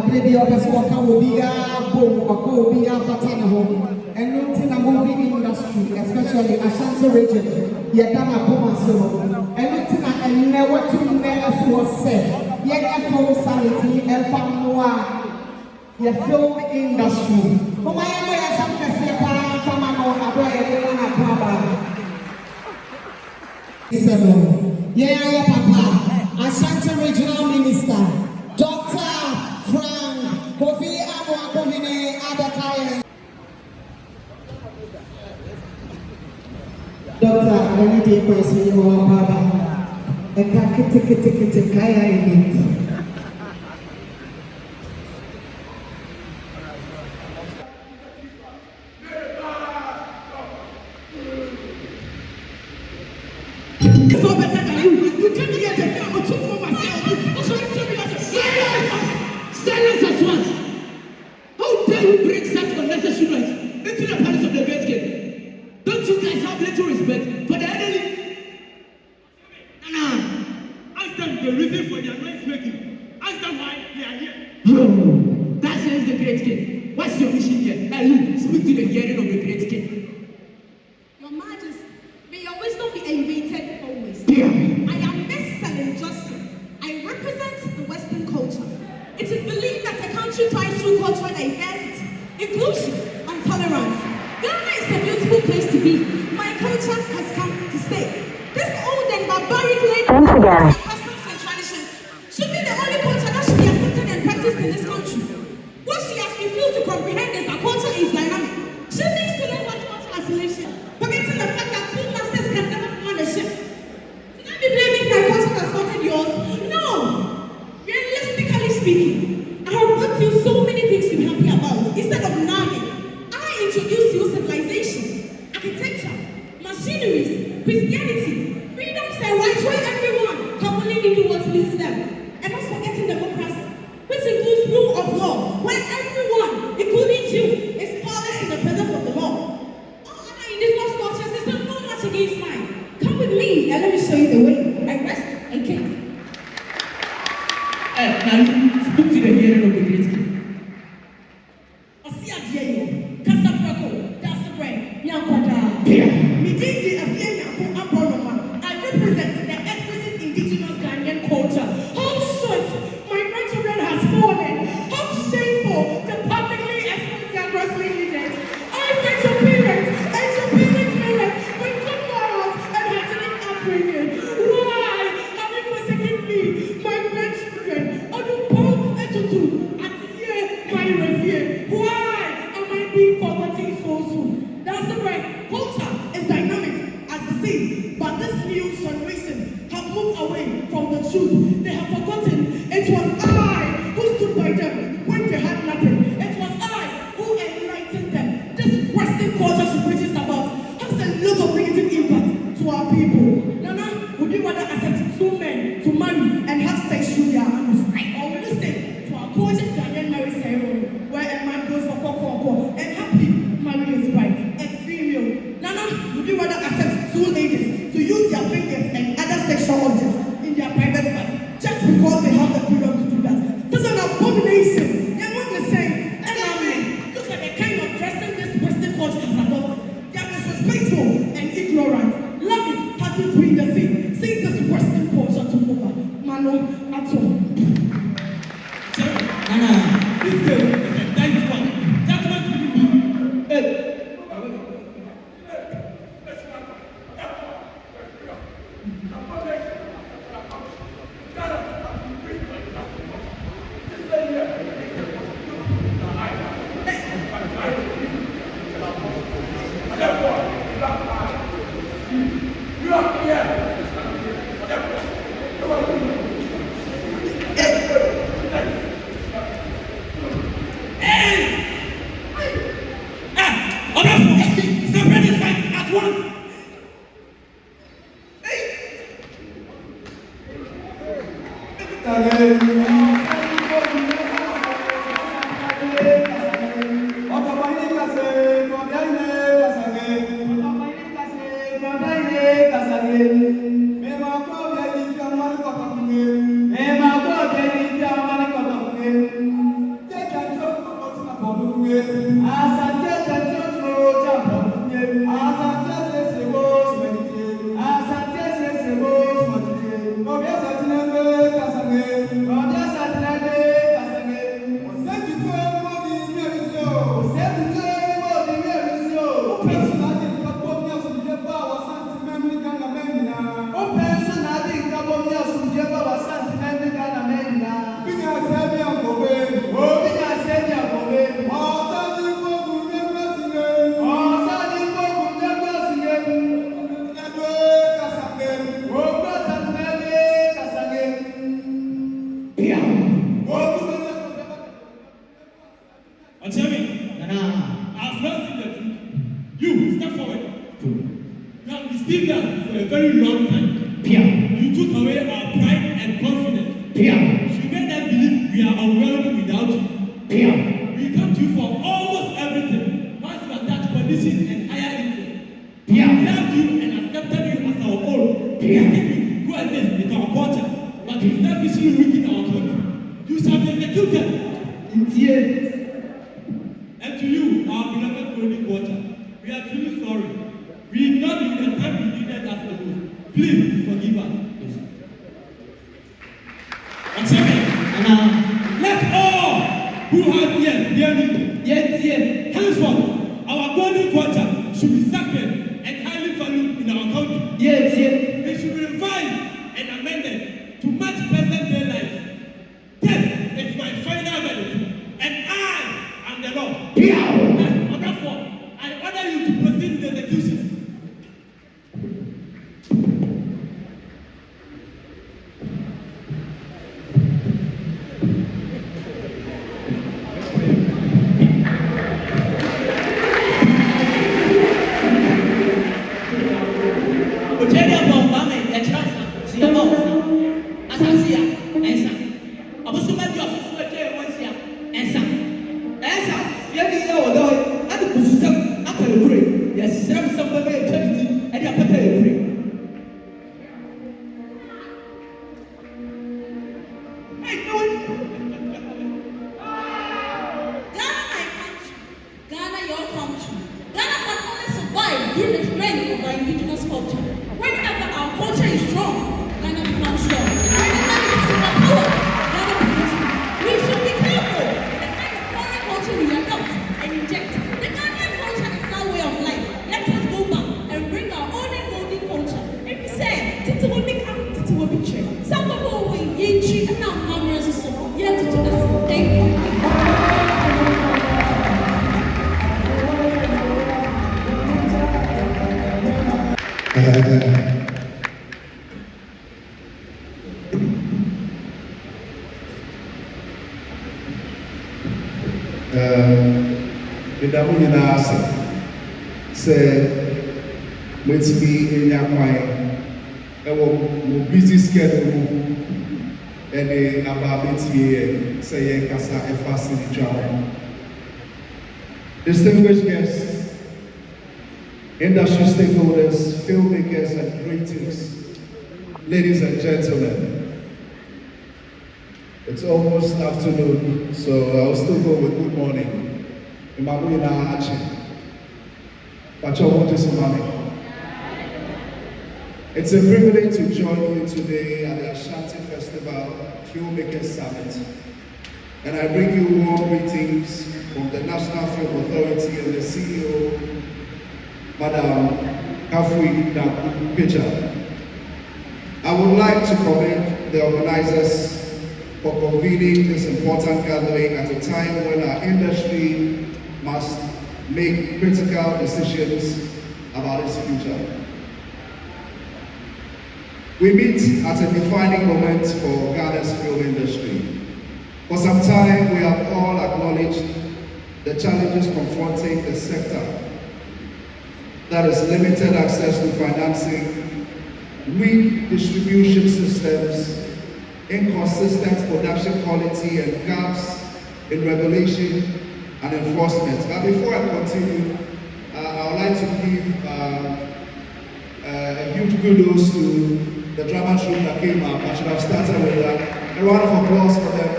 Abredi obeso waka obiya boom waka obiya patana home. And not in a movie industry, especially Ashanti region, Yadama Kumawood. And not in a never to never was said. Yet for society, and family, your film industry. Oh my God, I'm going to say, come on, yeah, Papa, Ashanti Regional Minister, Dr. Frank Kofi Amoakomine Adakaya. Doctor, I need a question you are Baba. I can't kaya in it. So better than you. You can't get the film or two for myself. Silence as once. How dare you bring such unnecessary noise into the palace of the great king? Don't you guys have little respect for the elderly? Ask them the reason for their noise making. Ask them why they are here. Yo, that says the great king. What's your mission here? Hey, you speak to the hearing of the great king. Your Majesty, may your wisdom be elevated always. Yeah. I am Miss Selin Johnson. I represent the Western culture. It is believed that a country thrives through cultural diversity, inclusion, and tolerance. Ghana is a beautiful place to be. My culture has come to stay. This old and barbaric customs and traditions should be the only culture that should be accepted and practiced in this country. What she has refused to comprehend is that culture is dynamic. She needs to know what cultural isolation, forgetting the fact that two masters can never command a ship. Should I be blaming my culture that started yours? No! Realistically speaking, I have brought you so many things to be happy about. Instead of nagging, I introduced you civilization, architecture, machineries, Christianity, freedoms and rights where everyone can willingly do what pleases them. And not forgetting democracy, which includes rule of law, where everyone, including you, is powerless in the presence of the law. All other indigenous cultures is not much against mine. Come with me and let me show you the way. I rest and came. Now you speak to the hearing of the great king. I represent the explicit indigenous Ghanaian culture. How short my grandchildren has fallen. How shameful the publicly expose their grossly leaders. I thank your parents and your parents' parents with good morals and hygienic upbringing. Why have you forsaken me, my grandchildren? My revere. Why am I being forgotten so soon? That's the right. Culture is dynamic as the sea, but this new generation have moved away from the truth. They have forgotten it was I who stood by them when they had nothing. It was I who enlightened them. This Western culture she preaches about has a lot of negative impact to our people. Nana, would you rather accept two men to marry and have sex through their hands? Or listen to our culture Ghanaian marriage ceremony where a man goes for koko and happy marry his bride, a female. Nana, would you rather accept two ladies to use their fingers and other sexual objects in their private parts just because they have the freedom to do that? That's an abomination. You're not the same. And I mean, look at the kind of dressing this Western culture has adopted. They are disrespectful and ignorant. Love it hasn't been the same since this Western culture took over. Mano, at all. Nana, this girl is a nice one. That's what we do. Hey. to be in your mind. And busy schedule and the about say Casa and fast in the job. Distinguished guests, industry stakeholders, filmmakers, and creatives, ladies and gentlemen, it's almost afternoon, so I'll still go with good morning. It's a privilege to join you today at the Ashanti Festival Filmmakers Summit. And I bring you warm greetings from the National Film Authority and the CEO, Madam Kyekyeku Picture. I would like to commend the organizers for convening this important gathering at a time when our industry must make critical decisions about its future. We meet at a defining moment for Ghana's film industry. For some time, we have all acknowledged the challenges confronting the sector. That is limited access to financing, weak distribution systems, inconsistent production quality, and gaps in regulation and enforcement. But before I continue, I would like to give a huge kudos to the drama troupe that came up. I should have started with that. A round of applause for them.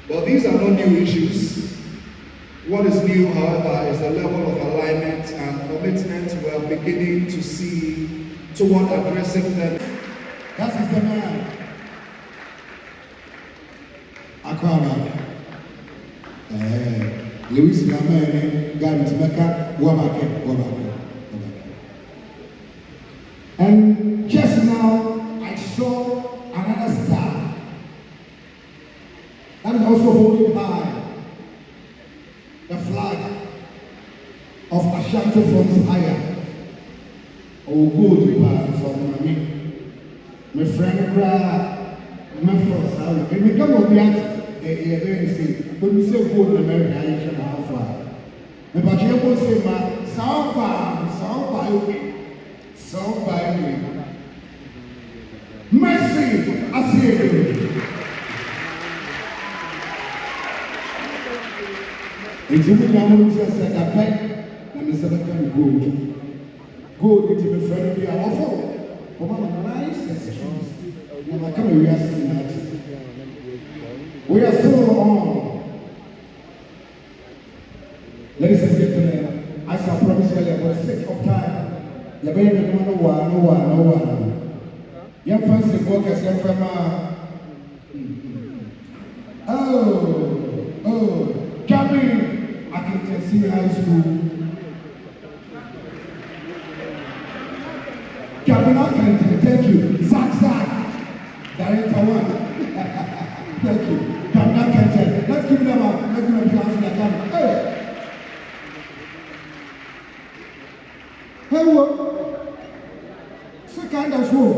Well, these are not new issues. What is new, however, is the level of alignment and commitment we are beginning to see toward addressing them. That is the man. Akwana. Louis Lamene, Gary Mecca, Wabake. And just now, I saw another star that is also holding high the flag of Ashanti from higher. Oh, good, from me. My friend, my first, I become a beat. When we say good in America, I can have far. But you will say, sound by me. Mercy, I see you. It's a good number of said that pen, and Mr. Gold. Gold, it's a friend of the awful. For my nice excuse. And I come here asking that. We are still on. Ladies and gentlemen, as I promised earlier, for the sake of time, the baby no one. Young fancy workers, young from Gabby, I can see high school. Gabby, thank you. Zach, Director 1. Thank you. Let's give them a chance in the camera. Hey, what? Second as well.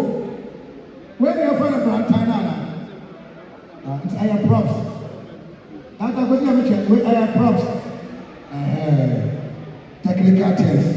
Where do you find a brand China? It's I am props. I'm going to check. I am props. Technical test.